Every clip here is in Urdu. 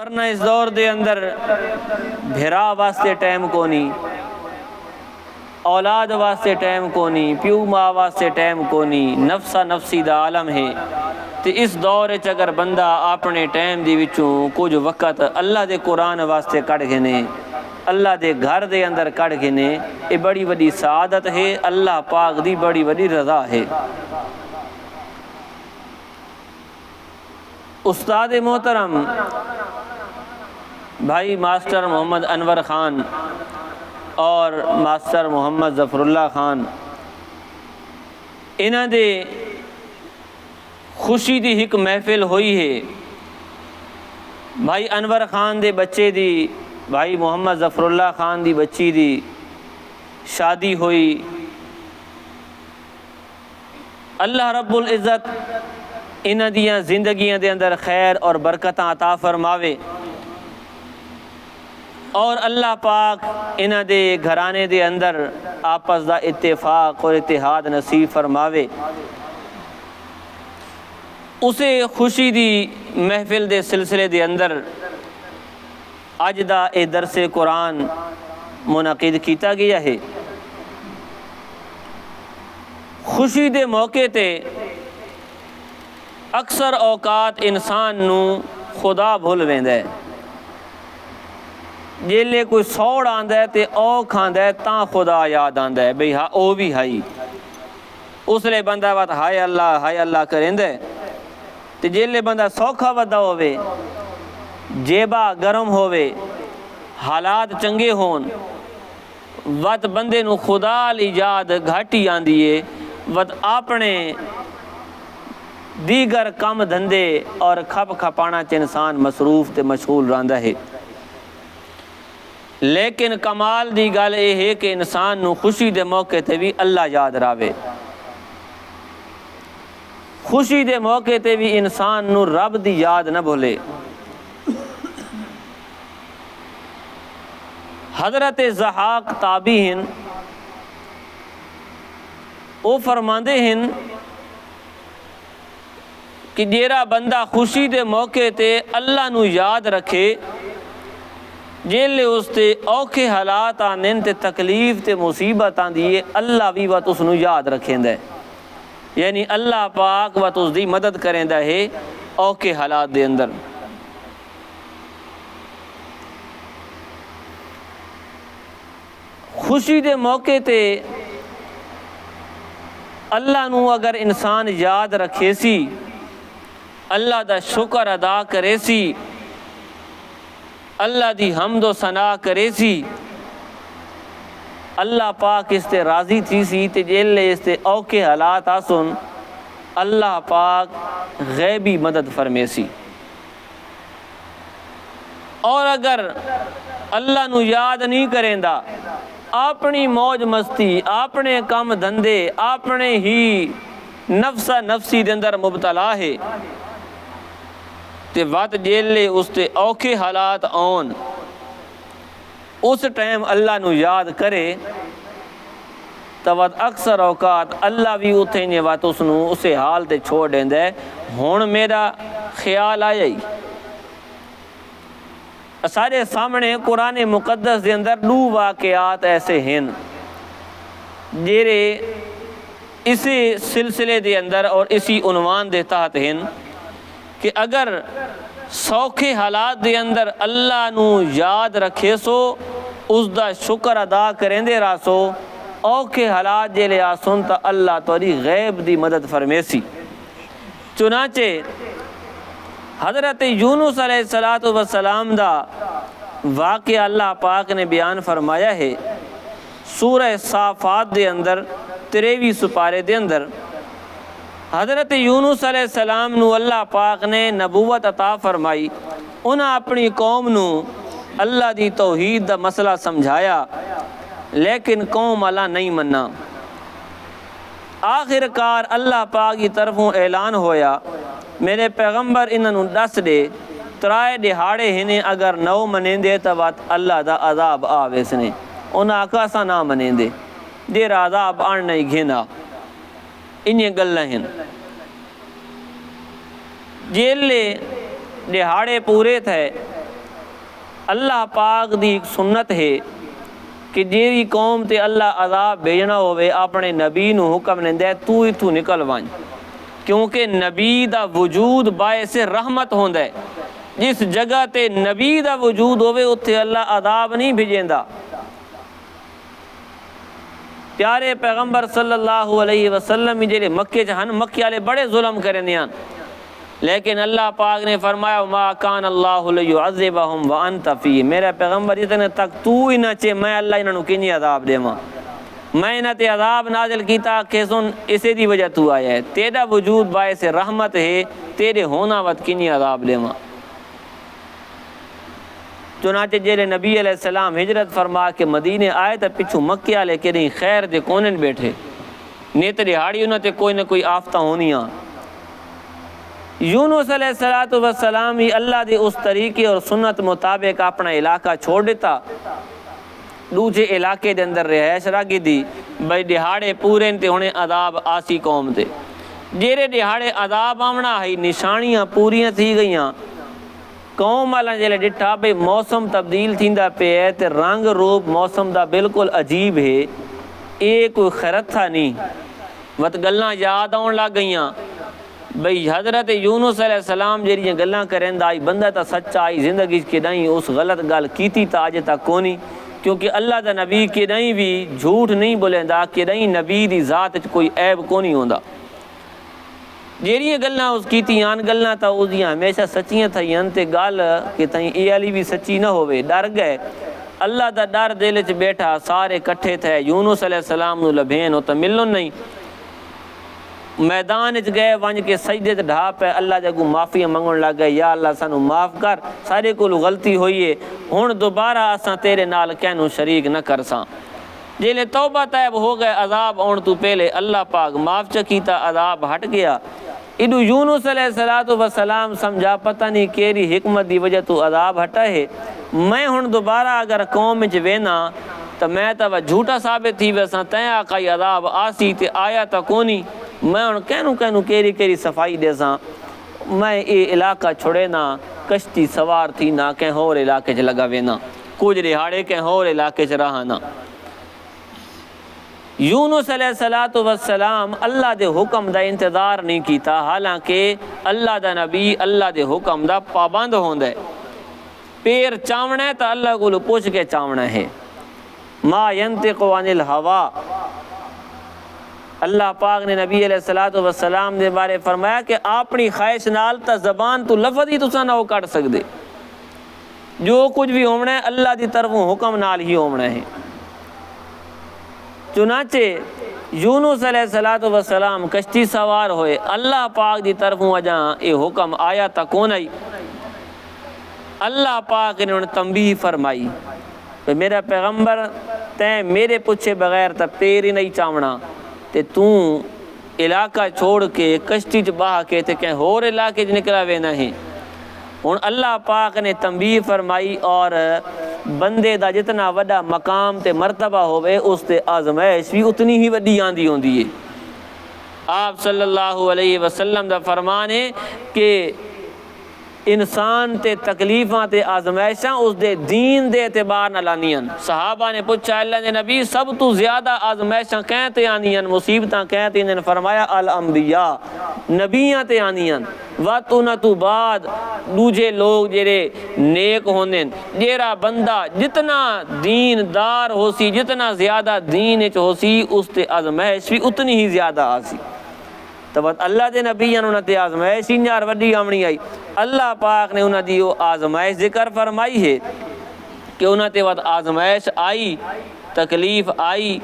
ورنہ اس دور دے اندر بھرا واسطے ٹائم کونی، اولاد واسطے ٹائم کونی، پیو ماں واسطے ٹائم کونی، نفسا نفسی دا عالم ہے۔ تے اس دور وچ اگر بندہ اپنے ٹائم دی وچوں کچھ وقت اللہ دے قرآن واسطے کڈ گھنے، اللہ دے گھر دے اندر کڈ گھنے، یہ بڑی وڈی سعادت ہے، اللہ پاک دی بڑی وڈی رضا ہے۔ استاد محترم بھائی ماسٹر محمد انور خان اور ماسٹر محمد ظفر اللہ خان، انہاں دے خوشی دی ایک محفل ہوئی ہے۔ بھائی انور خان دے بچے دی، بھائی محمد ظفر اللہ خان دی بچی دی شادی ہوئی۔ اللہ رب العزت انہاں دیاں زندگیاں دے اندر خیر اور برکتاں عطا فرماوے، اور اللہ پاک انہاں دے گھرانے دے اندر آپس دا اتفاق اور اتحاد نصیب فرماوے۔ اسے خوشی دی محفل دے سلسلے دے اندر اج دا اے درس قرآن منعقد کیتا گیا ہے۔ خوشی دے موقع تے اکثر اوقات انسان نو خدا بھول ویندا ہے۔ جیلے کوئی سوڑ آندا ہے تے او کھاندا ہے تاں خدا یاد آندا ہے، بھئی ہاں او بھی ہائی، اس لئے بندہ بات ہائے اللہ کریندا ہے۔ تے جیلے بندہ سوکھا ودا ہوئے، جیبا گرم ہوئے، حالات چنگے ہون، وقت بندے نو خدا لی یاد گھاٹی آندی ہے، وقت اپنے دیگر کام دھندے اور کھپ کھپانا چ انسان مصروف تے مشغول رہندا ہے۔ لیکن کمال دی گل یہ ہے کہ انسان نو خوشی دے موقع تے بھی اللہ یاد راوے، خوشی دے موقع تے بھی انسان نو رب دی یاد نہ بھولے۔ حضرت ضحاک تابعی ہیں، وہ فرماندے ہیں کہ جیڑا بندہ خوشی دے موقع تے اللہ نو یاد رکھے، جیلے اس تے اوکھے حالات آنن تے تکلیف تے مصیبت آندی ہے، اللہ بھی وقت اس نو یاد رکھیندا ہے، یعنی اللہ پاک وقت اس دی مدد کریندا ہے اوکھے حالات دے اندر۔ خوشی دے موقع تے اللہ نو اگر انسان یاد رکھے سی، اللہ دا شکر ادا کرے سی، اللہ دی حمد و ثنا کرے سی، اللہ پاک اس تے راضی تھی سی، تے جیلے اس تے اوکے حالات آسن اللہ پاک غیبی مدد فرمے سی۔ اور اگر اللہ نو یاد نہیں کریندا، اپنی موج مستی، اپنے کام دھندے، اپنے ہی نفسا نفسی دے اندر مبتلا ہے، تے وقت جیلے اس تے اوکھے حالات آن، اس ٹائم اللہ نو یاد کرے تو وقت اکثر اوقات اللہ بھی اتھے وقت اس نو اسے حال تے چھوڑ دیندا ہے۔ ہون میرا خیال آیا ہی سارے سامنے قرآن مقدس دے اندر دو واقعات ایسے ہیں جیرے اسی سلسلے دے اندر اور اسی عنوان دے تحت ہیں کہ اگر سوکھے حالات دے اندر اللہ نو یاد رکھے سو، اس دا شکر ادا کریں دے راسو، اوکھے حالات جیلے آسن تا اللہ توری غیب دی مدد فرمے سی۔ چنانچہ حضرت یونس علیہ السلام دا واقعہ اللہ پاک نے بیان فرمایا ہے سورہ صافات دے اندر 23 سپارے دے اندر۔ حضرت یونس علیہ السلام نو اللہ پاک نے نبوت عطا فرمائی، انہاں اپنی قوم نو اللہ دی توحید دا مسئلہ سمجھایا، لیکن قوم اللہ نہیں مننا۔ آخر کار اللہ پاک کی طرفوں اعلان ہویا، میرے پیغمبر انہوں دس دے ترائے دہاڑے ہنے اگر نو منیں دے تو بات اللہ دا عذاب آوے سنے، انہاں آقا سا نہ منیں دے، دیر عذاب آن نہیں گھنا، انہیں گلہ ہیں۔ جیلے دہاڑے پورے تھے اللہ پاک دی ایک سنت ہے کہ جیڑی قوم تے اللہ عذاب بھیجنا ہوئے اپنے نبی نو حکم دیندا ہے تو اتھوں نکل ون، کیونکہ نبی دا وجود باعث رحمت ہوندا ہے۔ جس جگہ تے نبی دا وجود ہوئے اتھے اللہ عذاب نہیں بھیجیندا۔ پیارے پیغمبر صلی اللہ علیہ وسلم جڑے مکے چ ہن، مکے والے بڑے ظلم کرنے ہیں، لیکن اللہ پاک نے فرمایا ما کان اللہ لیعذبہم وانت فیہم، میرا پیغمبر اتنے تک تو ہی نہ چے میں اللہ انہاں نو کنی عذاب دیواں، میں انہاں تے عذاب نازل کیتا کہ سن اسے دی وجہ تو آیا ہے، تیرا وجود باعث رحمت ہے، تیرے ہونا وت کنی عذاب دیواں۔ چنانچہ جیلے نبی علیہ السلام ہجرت فرما کے مدینے آئے تو پچھو مکے والے کہ نہیں خیر دے کونن بیٹھے، نیت دہاڑی انہوں تے کوئی نہ کوئی آفتہ ہونیاں۔ یونس علیہ السلام ہی اللہ دے اس طریقے اور سنت مطابق اپنا علاقہ چھوڑ دیتا، دوسرے علاقے دے اندر رہائش رکھی دی، بھائی دہاڑے پورے تے ہونے عذاب آسی قوم تے، جیرے دہاڑے عذاب آمنا ہے نشانیاں پوریاں تھی گئیاں۔ قوم والا جلے ڈٹھا بھئی موسم تبدیل تھیندا پہ ہے تے رنگ روپ موسم دا بالکل عجیب ہے، اے کوئی خیرت تھا نہیں، وقت گلاں یاد آن لگ گئیاں بھئی حضرت یونس علیہ السلام جیڑی گلاں کریں آئی بندہ تا سچا آئی زندگی کے نہیں اس غلط گل کیتی تا آج تک کونی، کیونکہ اللہ دا نبی کے نہیں بھی جھوٹ نہیں بولیندا، کہ نہیں نبی دی ذات کوئی عیب کونی ہوندا، جیڑی گلاں اس کیتی آن گلاں تا اس دیاں ہمیشہ سچیاں تھائیں تے گل کہ تائیں اے علی بھی سچی نہ ہوئے، ڈر گئے، اللہ دا ڈر دل چ بیٹھا، سارے کٹھے تھے یونس علیہ السلام نو لبھین ہو تو ملن نہیں، میدان چ گئے ونج کے سجدے تے ڈھا پہ اللہ جگو معافی منگن لگ گئے، یا اللہ سانو معاف کر، سارے کول غلطی ہوئی ہے، ہن دوبارہ اساں تیرے نال کہنوں شریک نہ کرساں۔ جیلے توبہ طیب ہو گئے عذاب آن تو پہلے اللہ پاک معاف چکیتا، عذاب ہٹ گیا۔ ادو یونس علیہ السلام سمجھا پتہ نہیں کیری حکمت دی وجہ تو عذاب ہٹا ہے، میں ہن دوبارہ اگر قوم وچ وینا تو میں تو جھوٹا ثابت تھی ویسا تیں آقائی عذاب آسی تے آیا تا کونی، میں ہن کہنوں کیری صفائی دے ساں، میں اے علاقہ چھوڑے نا، کشتی سوار تھی نا کہیں اور علاقے چ لگا وینا، کچھ رہاڑے کہیں اور علاقے چ رہانا۔ یونس علیہ السلام اللہ دے حکم دا انتظار نہیں کیتا، حالانکہ اللہ دا نبی اللہ دے حکم دا پابند ہوندا ہے، پیر چاونا ہے تو اللہ کو پوچھ کے چاونا ہے، ما ینطق عن الہوا۔ اللہ پاک نے نبی علیہ السلام دے بارے فرمایا کہ اپنی خواہش نال تا زبان تو لفظ ہی تساں نہ کر سکدے، جو کچھ بھی ہونا ہے اللہ دی طرفوں حکم نال ہی ہونا ہے۔ چنانچہ یونس علیہ السلام کشتی سوار ہوئے، اللہ پاک دی طرفوں اجاں اے حکم آیا تا کون آئی، اللہ پاک نے انہیں تنبیہ فرمائی کہ میرا پیغمبر تیں میرے پوچھے بغیر تا پیر ہی نہیں چاونا، تے توں علاقہ چھوڑ کے کشتی چ باہ کے تے کہیں اور علاقے چ نکلا وینا ہے۔ ہن اللہ پاک نے تنبیہ فرمائی، اور بندے دا جتنا وڈا مقام تے مرتبہ ہوئے اس تے آزمائش بھی اتنی ہی وڈی آندی ہوندی ہے۔ آپ صلی اللہ علیہ وسلم دا فرمان ہے کہ انسان تے تکلیفاں تے آزمائشاں اس دے دین دے اعتبار نہ لانیاں۔ صحابہ نے پوچھا اللہ دے نبی سب تو زیادہ آزمائشاں کہیں تے آنیاں، مصیبتاں کہیں تے انہوں نے فرمایا الانبیاء، نبیاں تے آنیاں، وقت انہاں تو بعد دوجے لوگ جیرے نیک ہوندے، جیرا بندہ جتنا دین دار ہو سی، جتنا زیادہ دین اچ ہو سی، اس تے آزمائش بھی اتنی ہی زیادہ آسی۔ تو اللہ دے نبی انہوں نے آزمائش ہی نیار وڈی آمنی آئی، اللہ پاک نے انہوں دی وہ آزمائش ذکر فرمائی ہے کہ انہوں تے وقت آزمائش آئی، تکلیف آئی،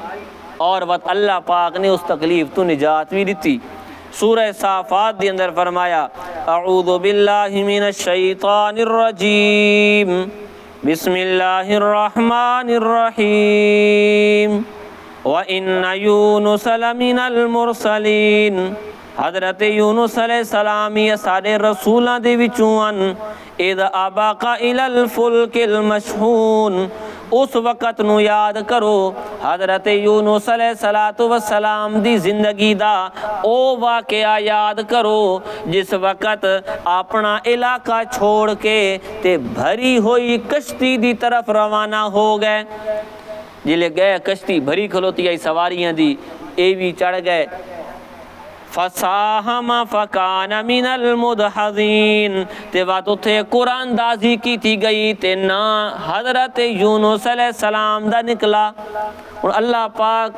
اور وقت اللہ پاک نے اس تکلیف تو نجات بھی دیتی۔ سورہ صافات دی اندر فرمایا اعوذ باللہ من الشیطان الرجیم بسم اللہ الرحمن الرحیم وَإِنَّ يُونُسَ لَمِنَ الْمُرْسَلِينَ۔ حضرت یونس علیہ السلام یہ سارے رسولاں دے وچوں اِذْ أَبَقَ إِلَى الْفُلْكِ الْمَشْحُونِ، اس وقت نو یاد کرو حضرت یونس علیہ الصلوۃ والسلام دی زندگی دا او واقعہ یاد کرو جس وقت اپنا علاقہ چھوڑ کے تے بھری ہوئی کشتی دی طرف روانہ ہو گئے. جلے گئے کشتی بھری کھلوتی آئی سواریاں دی اے بھی چڑھ گئے. فساہم فکان من المدحضین تے بات اتھے قرآن دازی کی تھی گئی تے نا حضرت یونس علیہ السلام دا نکلا. اور اللہ پاک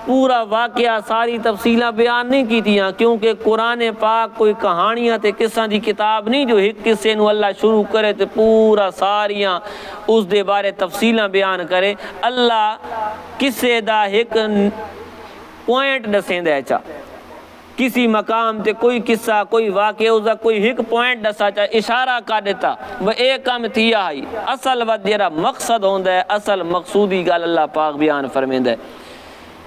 پورا واقعہ ساری تفصیلہ بیان نہیں کی تھیاں کیونکہ قرآن پاک کوئی کہانیاں تے قصہ دی کتاب نہیں جو ایک قصے نو اللہ شروع کرے تے پورا ساریاں اس دے بارے تفصیلہ بیان کرے. اللہ قصے دا ایک پوائنٹ دسیں دے چا کسی مقام تے کوئی قصہ کوئی واقعہ اس دا کوئی ایک پوائنٹ دسا چا اشارہ کر دیتا وہ ایک کام تھیا ہی اصل وقت جرا مقصد ہوندہ ہے اصل مقصودی گال اللہ پاک بیان فرمیندہ ہے.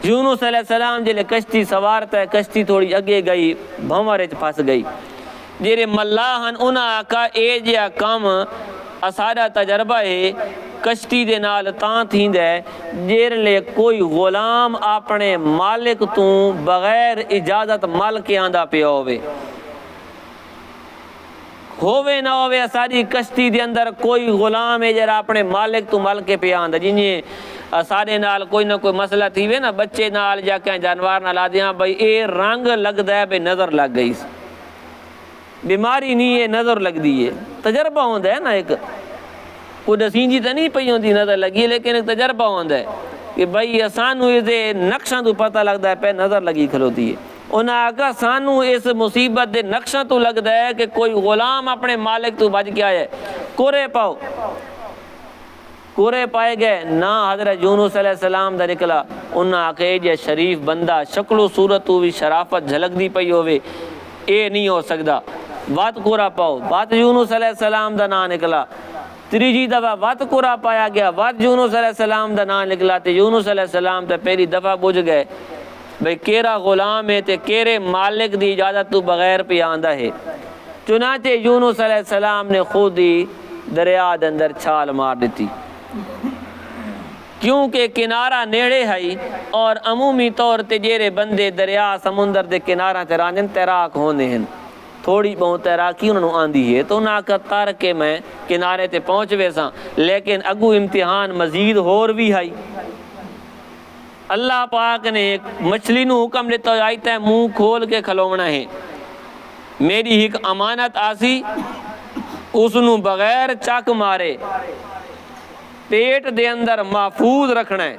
یونس علیہ السلام جلے کشتی سوارتا ہے کشتی تھوڑی اگے گئی بھمرے پھنس گئی. جیرے ملاحن انہاں آکا اے جیا کام اسارا تجربہ ہے کشتی دے نال تاں تھیند ہے جیر لے کوئی غلام اپنے مالک تو بغیر اجازت مل کے آندہ پہ ہووے نہ ہووے ساری کشتی دے اندر کوئی غلام ہے جرا اپنے مالک تو مل کے پہ آندہ جنہیں سارے نال کوئی نہ کوئی مسئلہ تھی وے نا بچے نال جا کے جانوار نال آدھیاں بھئی اے رنگ لگ دا ہے بھئی نظر لگ گئی بیماری نہیں ہے نظر لگ دی ہے تجربہ ہوندہ ہے نا ایک کوئی دسین جی تا نہیں پئی ہوندی نظر لگی لیکن ایک تجربہ ہوندہ ہے کہ بھئی سانو اسے نقشہ تو پتہ لگتا ہے پہ نظر لگی کھلوتی ہے. انہاں آگا سانو اس مصیبت دے نقشہ تو لگتا ہے کہ کوئی غلام اپنے مالک تو بچ گیا ہے کورے پاؤ کورے پائے گئے نہ حضرت یونس علیہ السلام دا نکلا. انہاں آگے جے شریف بندہ شکل و صورت تو بھی شرافت جھلک دی پئی ہوئے اے نہیں ہو سکتا بات کورا پاؤ بات یونس علیہ السلام دا نا نکلا. تیجی دفعہ وات قرآ پایا گیا وات یونس علیہ السلام دا نام نکلا تے یونس علیہ السلام تے پہلی دفعہ بجھ گئے بھئی کیرا غلام ہے تے کیرے مالک دی اجازت تو بغیر پہ آندہ ہے. چنانچہ یونس علیہ السلام نے خود ہی دریا دے اندر چھال مار دیتی کیونکہ کنارہ نیڑے ہے اور عمومی طور تے جیرے بندے دریا سمندر دے کنارہ تیرانن تیراک ہونے ہیں تھوڑی بہت تیراکی انہوں نے آندھی ہے تو انہاں کا تار کے میں کنارے تے پہنچ ویسا لیکن اگو امتحان مزید ہور بھی ہے. اللہ پاک نے ایک مچھلی نو حکم دیتا آئیتا ہے منہ کھول کے کھلونا ہے میری ایک امانت آسی اس نو بغیر چاک مارے پیٹ دے اندر محفوظ رکھنا ہے.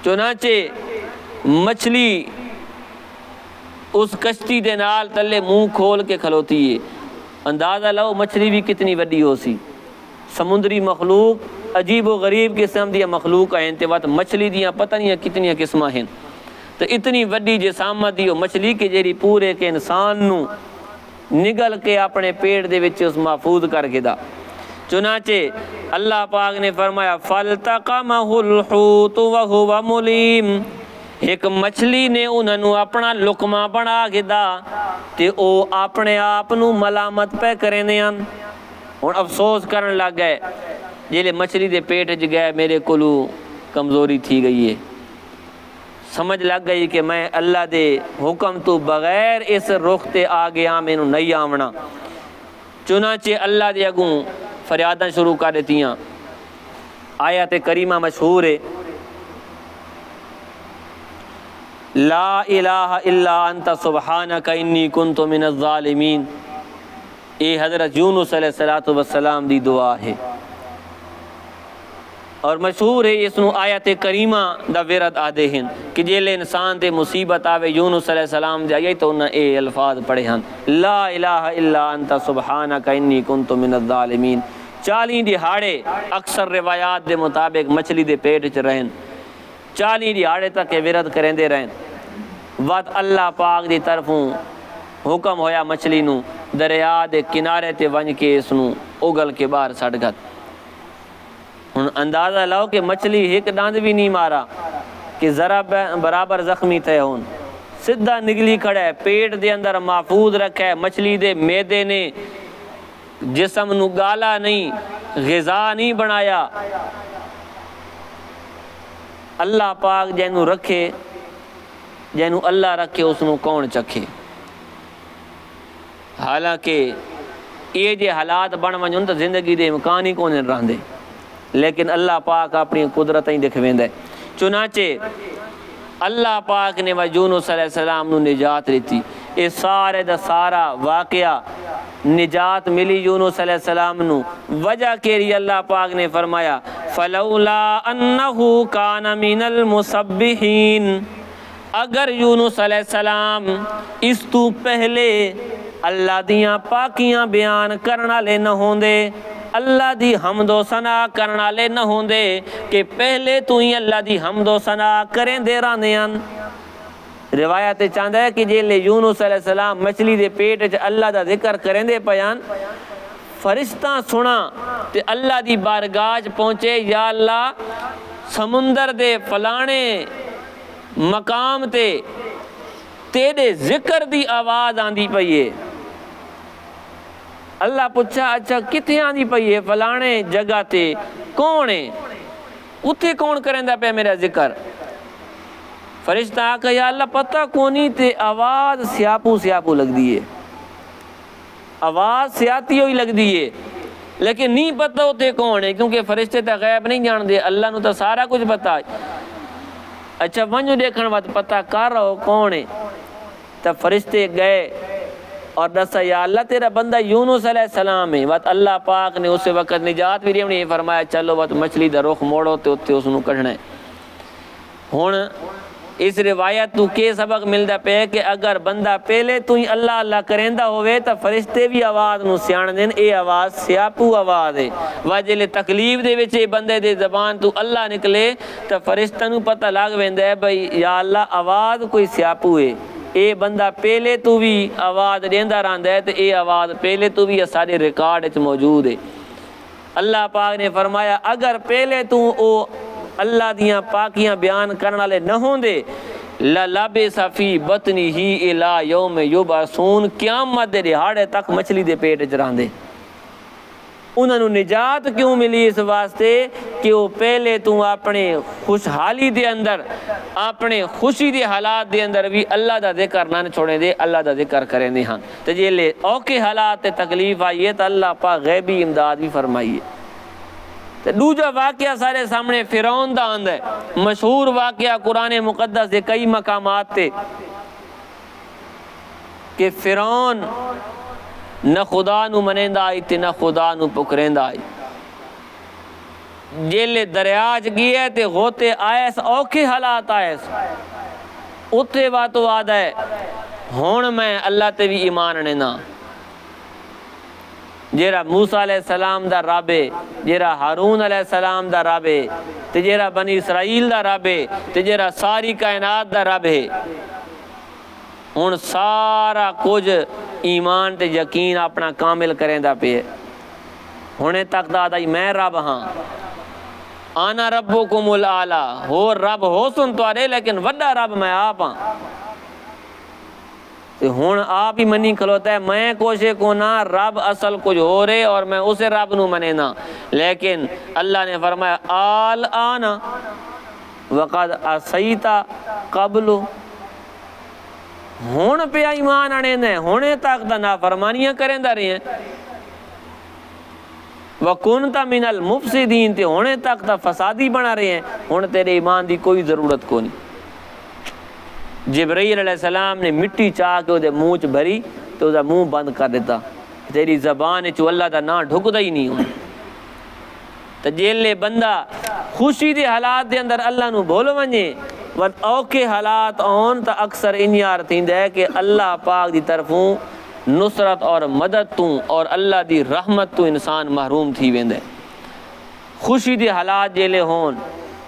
چنانچہ مچھلی اس کشتی دے نال تلے منہ کھول کے کھلوتی ہے. اندازہ لو مچھلی بھی کتنی وڈی ہو سی سمندری مخلوق عجیب و غریب قسم دیا مخلوق ہیں تے وقت مچھلی دیاں پتہ نہیں کتنی قسمہ ہیں تو اتنی وڈی جسامت دیو مچھلی کے جیری پورے کے انسان نو نگل کے اپنے پیٹ دے وچ اس محفوظ کر کے دا. چنانچہ اللہ پاک نے فرمایا فَالْتَقَمَهُ الْحُوتُ وَهُوَ مُلِيمٌ ایک مچھلی نے انہوں اپنا لقمہ بنا گدا تے او اپنے آپ نو ملامت پہ کریں دیاں اور افسوس کرن لگ گئے جیلے مچھلی دے پیٹ چ گئے میرے کولو کمزوری تھی گئی ہے سمجھ لگ گئی کہ میں اللہ دے حکم تو بغیر اس رخ تے آ گیا میں نہیں آونا. چنانچہ اللہ دے اگوں فریاداں شروع کر دیتیاں. آیت کریمہ مشہور ہے لا الہ الا انت سبحانک انی کنت من الظالمین. اے حضرت یونس علیہ السلام دی دعا ہے اور مشہور ہے اس نو آیت کریمہ دا ورد آدھے ہیں کہ جیلے انسان تے مصیبت آوے یونس علیہ السلام دے آئی تو انہاں اے الفاظ پڑھے ہیں لا الہ الا انت سبحانک انی کنت من الظالمین. 40 دہاڑے اکثر روایات دے مطابق مچھلی دے پیٹ چ رہن 40 دہاڑے تک ورد کریں دے رہن وقت اللہ پاک دی طرفوں حکم ہویا مچھلی نو دریا دے کنارے تے ونج کے اس نو اگل کے باہر سٹ گت. ہن اندازہ لاؤ کہ مچھلی ایک ڈاند بھی نہیں مارا کہ ذرا برابر زخمی تھے ہون سدھا نگلی کھڑا ہے پیٹ دے اندر محفوظ رکھا ہے مچھلی دے میدے نے جسم نو گالا نہیں غذا نہیں بنایا۔ اللہ پاک جینوں رکھے، جینوں اللہ رکھے اس نوں کون چکھے۔ حالانکہ یہ جے حالات بن ونجن تو زندگی دے امکان ہی کون رہندے، لیکن اللہ پاک اپنی قدرت ہی دکھویندا ہے۔ چنانچہ اللہ پاک نے یونس علیہ السلام نو نجات دیتی۔ یہ سارے دا سارا واقعہ نجات ملی یونس علیہ السلام نو، وجہ کیری اللہ پاک نے فرمایا فلولا انہو کان من المسبحین، اگر یونس علیہ السلام اس تو پہلے اللہ دیاں پاکیاں بیان کرنا لے نہ ہوندے، اللہ دی حمد و ثنا کرنا لے نہ ہوندے کہ پہلے تو ہی اللہ دی حمد و ثنا کریں دے راندیاں۔ روایت چاہتا ہے کہ جیلے یونس علیہ السلام مچھلی دے پیٹ وچ اللہ دا ذکر کریں دے پیان، فرشتہ سنا تے اللہ دی بارگاہ پہنچے، یا اللہ سمندر دے فلانے مقام تے تیرے ذکر دی آواز آندی پئیے۔ اللہ پوچھا اچھا کتنے آندی پئیے؟ فلانے جگہ تے، کون ہے اتھے؟ کون کریندا پہ میرا ذکر؟ فرشتہ آکھا یا اللہ پتہ کونی تے آواز سیاپو سیاپو لگ دیئے، آواز سیاتی ہوئی لگ دیئے، لیکن نہیں پتہ ہوتے کون ہے، کیونکہ فرشتے تا غیب نہیں جان دے، اللہ نو تا سارا کچھ پتہ ہے۔ اچھا ونجو دیکھن وقت پتہ کر رہو کون ہے، تب فرشتے گئے اور دسا یا اللہ تیرا بندہ یونس علیہ السلام ہے۔ وقت اللہ پاک نے اس وقت نجات بھی نے فرمایا چلو وقت مچھلی دا رخ موڑو تے اتھے اس نو کڑھنا ہے۔ ہن اس روایت تو کے سبق ملدا پہ کہ اگر بندہ پہلے تو ہی اللہ اللہ کریندا ہوئے تو فرشتے بھی آواز نو سیان دین، اے آواز سیاپو آواز ہے۔ واجلے تکلیف دے وچ بندے دے زبان تو اللہ نکلے تو فرشتہ نو پتہ لگ ویندا ہے بھئی یا اللہ آواز کوئی سیاپو ہے، اے بندہ پہلے تو بھی آواز دیندا رہندا ہے تے اے آواز پہلے تو بھی سارے ریکارڈ وچ موجود ہے۔ اللہ پاک نے فرمایا اگر پہلے تو او اللہ دیاں پاکیاں بیان کرنے والے نہ ہوندے لَلَبِثَ فِي بَطْنِهِ إِلَىٰ يَوْمِ يُبْعَثُونَ، قیامت دے دہاڑے تک مچھلی دے پیٹ وچ رہندے۔ انہوں نے نجات کیوں ملی؟ اس واسطے کہ وہ پہلے تو اپنے خوشحالی دے اندر، اپنے خوشی دے حالات دے اندر بھی اللہ دا ذکر نہ چھوڑیں دے، اللہ دا ذکر کریں دے ہاں۔ تو جے لے اوکے حالات تے تکلیف آئیے تو اللہ پاک غیبی امداد بھی فرمائیے۔ دوجا واقعہ سارے سامنے فرعون دا آندا ہے، مشہور واقعہ قرآن مقدس دے کئی مقامات تے کہ فرعون نہ خدا نو منیندا آئی تے نہ خدا نو پکریندا آئی۔ جیلے دریاج گئے تے غوطے آئیس، اوکھے حالات آئیس، اتھے واتو آدھا ہے ہون میں اللہ تے بھی ایمان نینا۔ جیرا موسیٰ علیہ السلام دا رابے، جیرا ہارون علیہ السلام دا رابے، تے جیرا بنی اسرائیل دا رابے، تے جیرا ساری کائنات دا رابے، ہن سارا کچھ ایمان تے یقین اپنا کامل کریں دا پہ ہونے تک دا آدھائی میں رب ہاں، آنا ربکم الاعلیٰ، ہو رب ہو سن تو آرے لیکن وڈا رب میں آپ ہاں۔ ہون آپ ہی منی کھلوتا ہے میں کوشے کو نہ رب اصل کچھ ہو رہے اور میں اسے رب نو منے نہ، لیکن اللہ نے فرمایا آل آنا وقد عصیتا قبلو، ہون پہ ایمان آنے نے ہونے تک دا نافرمانیاں کریں دا رہے ہیں، وَكُنْتَ مِنَ الْمُفْسِدِينَ تے ہونے تک دا فسادی بنا رہے ہیں، ہون تیرے ایمان دی کوئی ضرورت کو نہیں۔ جبرائیل علیہ السلام نے مٹی چاہ کے وہ منہ چ بھری تو وہ منہ بند کر دیتا، تیری زبان چو اللہ دا نام ڈھکدا ہی نہیں ہوں۔ تو جیلے بندہ خوشی دے حالات دے اندر اللہ نو بھول ونجے ود اوکے حالات آن تا اکثر انیار تھیندہ ہے کہ اللہ پاک دی طرفوں نصرت اور مدد تو اور اللہ دی رحمت تو انسان محروم تھی ویندے۔ خوشی دے حالات جیلے ہون،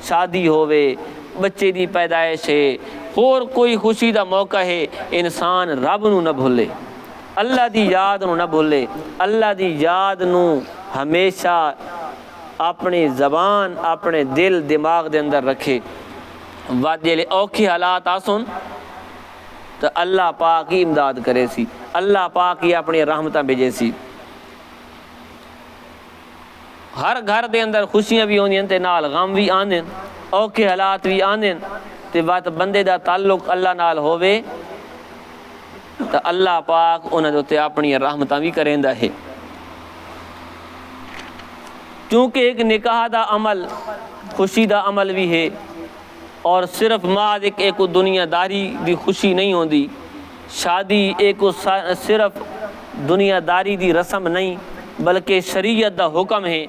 شادی ہوئے، بچے دی پیدائش ہے، اور کوئی خوشی دا موقع ہے، انسان رب نو نہ بھولے، اللہ دی یاد نو نہ بھولے، اللہ دی یاد نو ہمیشہ اپنی زبان اپنے دل دماغ دے اندر رکھے۔ وقت جیلے اوکھی حالات آسن تو اللہ پاک ہی امداد کرے سی، اللہ پاک ہی اپنی رحمتہ بھیجے سی۔ ہر گھر دے اندر خوشیاں بھی ہوندیاں تے نال غم بھی آندے، اوکھے حالات بھی آندے، تے بات بندے دا تعلق اللہ نال ہووے تو اللہ پاک انہاں دے اُتے اپنی رحمتاں بھی کریندا ہے۔ کیونکہ ایک نکاح دا عمل خوشی دا عمل بھی ہے، اور صرف محض ایک دنیا داری دی خوشی نہیں ہوندی، شادی ایک صرف دنیا داری دی رسم نہیں بلکہ شریعت دا حکم ہے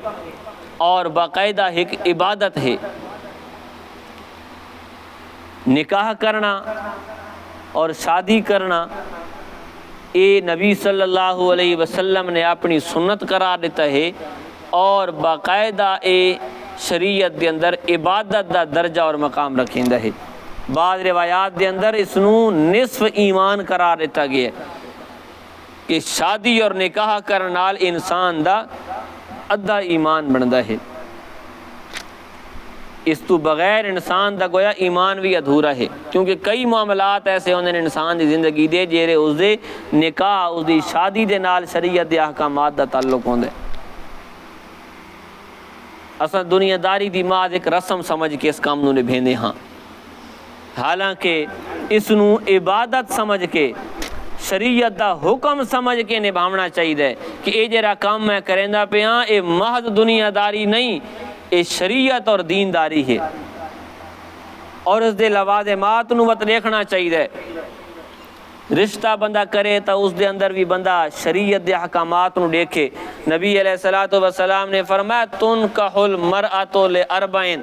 اور باقاعدہ ایک عبادت ہے۔ نکاح کرنا اور شادی کرنا اے نبی صلی اللہ علیہ وسلم نے اپنی سنت قرار دیتا ہے، اور باقاعدہ اے شریعت دے اندر عبادت دا درجہ اور مقام رکھیندا ہے۔ بعض روایات دے اندر اس نو نصف ایمان قرار دیتا گیا ہے کہ شادی اور نکاح کرن نال انسان دا ادھا ایمان بندا ہے، اس تو بغیر انسان دا گویا ایمان بھی ادھورا ہے، کیونکہ کئی معاملات ایسے ہوندے انسان دی زندگی دے جیرے اس دے نکاح اس دی شادی دے نال شریعت دے احکامات دا تعلق ہوندے۔ اساں دنیا داری دی محض ایک رسم سمجھ کے اس کام نو نبھیندے ہاں، حالانکہ اس نو عبادت سمجھ کے شریعت دا حکم سمجھ کے نبھاونا چاہیے کہ اے جڑا کام میں کریندا پیاں اے محض دنیا داری نہیں، اے شریعت اور دینداری ہے، اور اس دے لوازمات نو وت دیکھنا چاہیے۔ رشتہ بندہ کرے تو اس دے اندر بھی بندہ شریعت دے احکامات نو دیکھے۔ نبی علیہ الصلوۃ والسلام نے فرمایا تنکح المرأۃ لاربعین،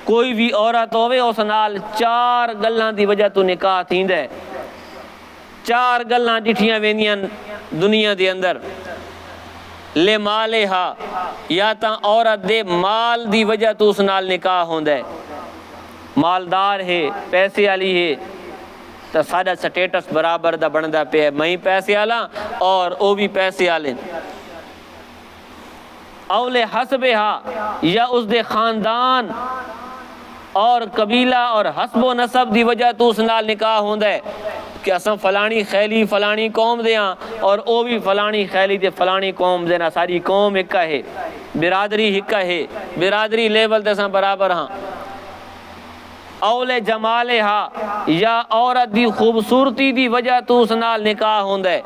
کوئی بھی عورت ہوے اس نال 4 گلاں دی وجہ تو نکاح تھیندا ہے۔ 4 گلاں ڈٹھیاں ویندیاں دنیا دے اندر، لے مالہا، یا تا عورت دے مال دی وجہ تو اس نال نکاح ہوندا ہے، مالدار ہے، پیسے والی ہے تو سارا سٹیٹس برابر دا بندا پیا، میں پیسے والا اور او بھی پیسے والے۔ اولے حسبہا، یا اس دے خاندان اور قبیلہ اور حسب و نسب دی وجہ تو اس نال نکاح ہوندا ہے کہ اساں فلانی خیلی فلانی قوم دے ہاں اور او بھی فلانی خیلی تے فلانی قوم دے نا، ساری قوم ایک ہے، برادری ایک ہے، برادری لیول تے اساں برابر ہاں۔ اولے جمالہا، یا عورت دی خوبصورتی دی وجہ تو اس نال نکاح ہوندا ہے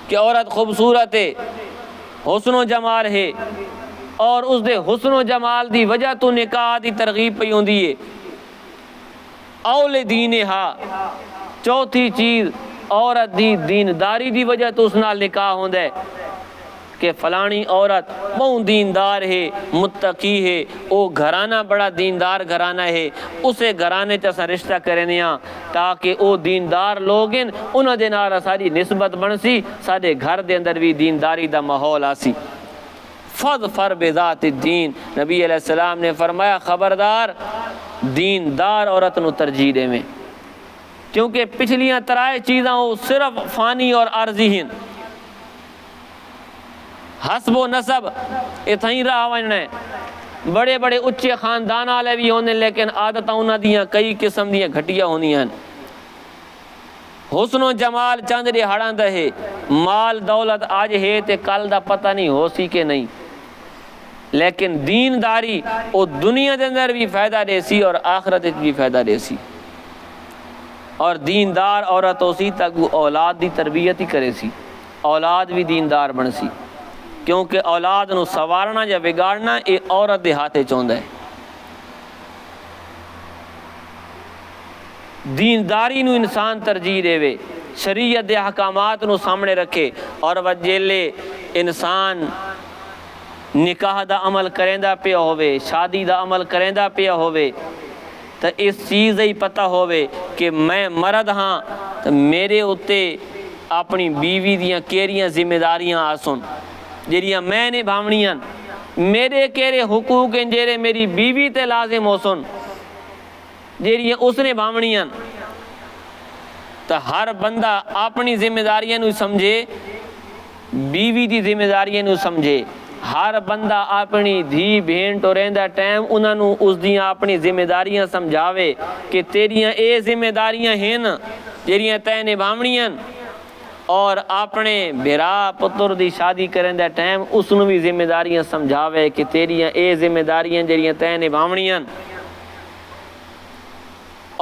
کہ عورت خوبصورت ہے، حسن و جمال ہے، اور اس دے حسن و جمال دی وجہ تو نکاح دی ترغیب پئی ہوندی ہے۔ اول دینہا، چوتھی چیز عورت دی دینداری دی وجہ تو اس نال نکاح ہوندا ہے کہ فلانی عورت بہت دیندار ہے، متقی ہے، او گھرانہ بڑا دیندار گھرانہ ہے، اسے گھرانے تے اساں رشتہ کرنے ہاں تاکہ او دیندار لوگ ہیں انہاں دے نال ساری نسبت بن سی، سارے گھر دے اندر بھی دینداری دا ماحول آسی۔ فاظفر بذات الدین، نبی علیہ السلام نے فرمایا خبردار دیندار عورت نو ترجیح دے میں، کیونکہ پچھلیاں ترائے چیزاں وہ صرف فانی اور عارضی ہیں۔ حسب و نسب اتھائیں رہا وجنا ہے، بڑے بڑے اچھے خاندان والے بھی ہونے لیکن عادتاں انہاں دیاں کئی قسم دیاں گھٹیاں ہونیاں ہیں۔ حسن و جمال چند دہاڑاں دا ہے، مال دولت آج ہے تے کل دا پتہ نہیں ہو سی کہ نہیں، لیکن دینداری او دنیا دے اندر بھی فائدہ دے سی اور آخرت بھی فائدہ دے سی۔ اور دیندار عورت ہو سی تک وہ اولاد دی تربیت ہی کرے سی، اولاد بھی دیندار بن سی، کیونکہ اولاد نو سوارنا یا بگاڑنا یہ عورت دے ہاتھے چوندا ہے۔ دینداری نو انسان ترجیح دے وے، شریعت دے احکامات نو سامنے رکھے، اور وجیلے انسان نکاح دا عمل کریندا پیا ہوئے، شادی دا عمل کریندا پیا ہوئے، تو اس چیز ہی پتہ ہوئے کہ میں مرد ہاں تو میرے اتے اپنی بیوی دیاں کیریاں ذمہ داریاں آسن جیریاں میں نے بھاونیاں، میرے کیرے حقوق ہیں جیرے میری بیوی تے لازم ہو سن جیریاں اس نے بھاونیاں۔ تو ہر بندہ اپنی ذمہ داریاں نو سمجھے، بیوی دی ذمہ داریاں نو سمجھے، ہر بندہ اپنی دھی بہن ٹوریندا ٹائم انہاں نو اس دیاں اپنی ذمہ داریاں سمجھاوے کہ تیریاں اے ذمہ داریاں ہیں جیریاں تے نبھاونیاں، اور اپنے بھرا پتر دی شادی کرن دا ٹائم اس نو بھی ذمہ داریاں سمجھاوے کہ تیریاں اے ذمہ داریاں جڑیاں تے نبھاونیاں،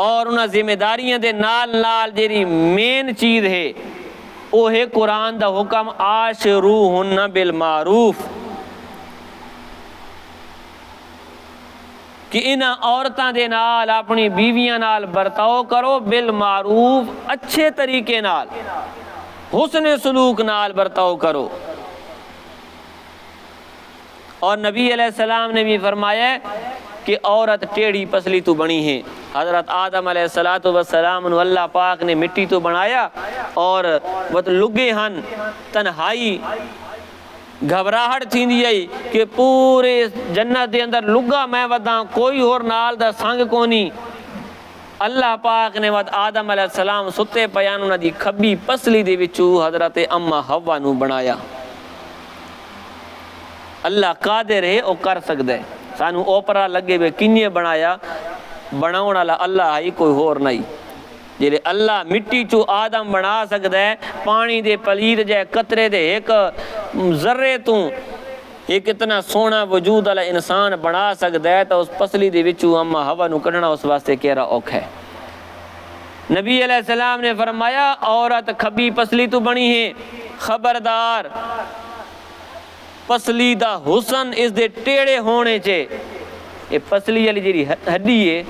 اور انہاں ذمہ داریاں دے نال نال جڑی مین چیز ہے وہ ہے قرآن دا حکم عاشروہن بالمعروف، کہ انہاں عورتاں دے نال اپنی بیویاں نال برتاؤ کرو بالمعروف، اچھے طریقے نال، حسن سلوک نال برتاؤ کرو۔ اور نبی علیہ السلام نے بھی فرمایا کہ عورت ٹیڑھی پسلی تو بنی ہے۔ حضرت آدم علیہ السلام نے اللہ پاک نے مٹی تو بنایا اور وہ لگے ہن تنہائی گھبراہٹ تھیندی آئی کہ پورے جنت دے اندر لگا میں وداں کوئی اور نال دا سنگ کونی۔ اللہ پاک نے ود آدم علیہ السلام ستے پیان انہاں دی کھبی پسلی دے وچوں حضرت اما حوا نو بنایا۔ اللہ قادر ہے او کر سکدا ہے، سانو اوپرا لگے وے کنیے بنایا، بناون والا اللہ ہی کوئی اور نہیں۔ جیلے اللہ مٹی چو آدم بنا سکدا ہے، پانی دے پلید جائے قطرے دے ایک ذرے تو ایک اتنا سونا وجود والا انسان بنا سکدا ہے، تو اس پسلی دے وچوں اما ہوا نو کڈنا اس واسطے کہرا اوکھا ہے۔ نبی علیہ السلام نے فرمایا عورت کھبی پسلی تو بنی ہے، خبردار پسلی دا حسن اس دے ٹیڑے ہونے چے۔ یہ پسلی والی جیڑی ہڈی ہے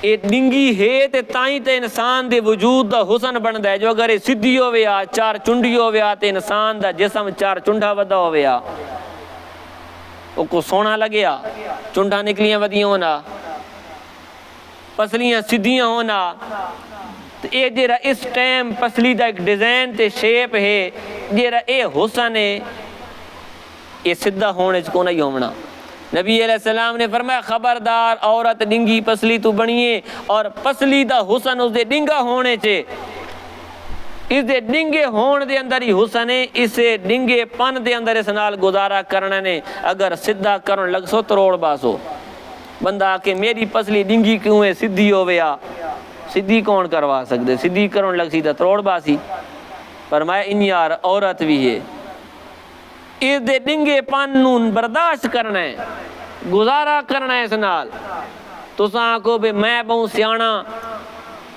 یہ ڈنگی ہے تے تائیں تے انسان دے وجود دا حسن بندا ہے، جو اگر یہ سدھی ہوئے آ چار چنڈی ہوئے آ تے انسان دا جسم چار چنڈا ودا ہوئے آ وہ کو سونا لگے آ، چنڈا نکلیاں ودیاں ہونا، پسلیاں سدھیاں ہونا، تو اے جیرا اس ٹائم پسلی دا ایک ڈیزائن تے شیپ ہے، جیرا اے حسن ہے یہ سدھا ہونے چکو نہیں ہونا۔ نبی علیہ السلام نے فرمایا خبردار عورت ڈنگی پسلی تو بنیے، اور پسلی دا حسن اس دے ڈنگا ہونے چے، اس دے ڈنگے ہون دے اندر ہی حسن ہے، اسے ڈنگے پن دے اندر اس نال گزارا کرنے نے، اگر سدھا کرن لگ سو تروڑ باسو۔ بندہ کہ میری پسلی ڈنگی کیوں ہے سدھی ہوئے آ، سدھی کون کروا سکتے، سدھی کرن لگ سی دا تروڑ باسی۔ فرمایا ان یار عورت بھی ہے، اس دے ڈنگے پن نون برداشت کرنا ہے، گزارا کرنا ہے اس نال۔ تو ساں کو بے میں بہوں سیانا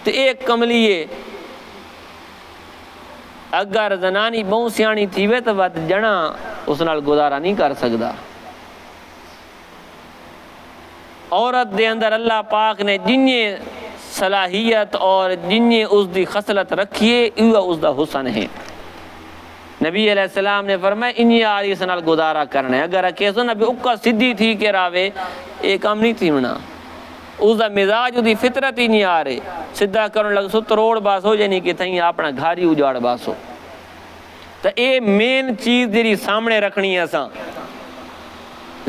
تے ایک کملیے، اگر زنانی بہوں سیانی تھی وے تو ود جنا اس نال گزارا نہیں کر سکدا۔ عورت دے اندر اللہ پاک نے جنہیں صلاحیت اور جنہیں اس دی خصلت رکھیے ایوہ اس دا حسن ہے۔ نبی علیہ السلام نے فرمایا انہی آری اس نال گزارا کرنا ہے، اگر کیسو نبی اکا سدھی تھی کہ راوے ایک کام نہیں تھی ہونا، اس دا مزاج دی فطرت ہی نہیں آ رہے، سدھا کرن لگ سو تروڑ باس ہو جائے کہ تھیں اپنا گھاری اجاڑ باس ہو۔ تو اے مین چیز دیری سامنے رکھنی ہے ساں،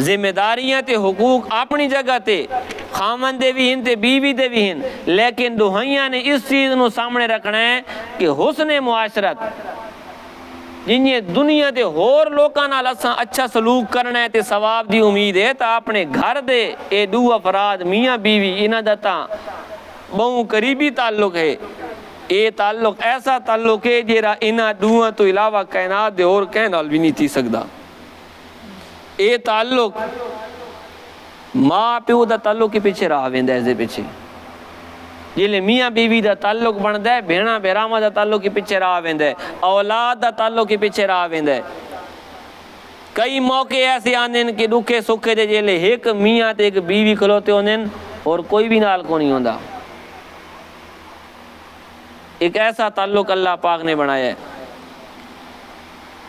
ذمہ داریاں تے حقوق اپنی جگہ تے خامن دے بھی ہن تے بیوی دے بھی ہن، لیکن دوہائیاں نے اس چیز نو سامنے رکھنا ہے کہ حسن معاشرت جنہیں دنیا دے ہور لوکاں نال اساں اچھا سلوک کرنا ہے تے ثواب دی امید ہے، تا اپنے گھر دے اے دو افراد میاں بیوی انہاں دا تاں بہوں قریبی تعلق ہے، اے تعلق ایسا تعلق ہے جیرا انہاں دوہاں تو علاوہ کائنات دے اور کہیں نال بھی نہیں تھی سکدا۔ اے تعلق ماں پیو دا تعلق کے پیچھے راہ ویندا ہے، پیچھے جیلے میاں بیوی دا تعلق بندا ہے، بھیڑاں بہراواں دا تعلق کے پیچھے راہ ویندا ہے، اولاد دا تعلق کے پیچھے راہ ویندا ہے۔ کئی موقع ایسے آندے ہیں کہ دکھے سکھے دے جیلے ایک میاں تے ایک بیوی کھلوتے ہوندے اور کوئی بھی نال کو نہیں ہوندا۔ ایک ایسا تعلق اللہ پاک نے بنایا ہے،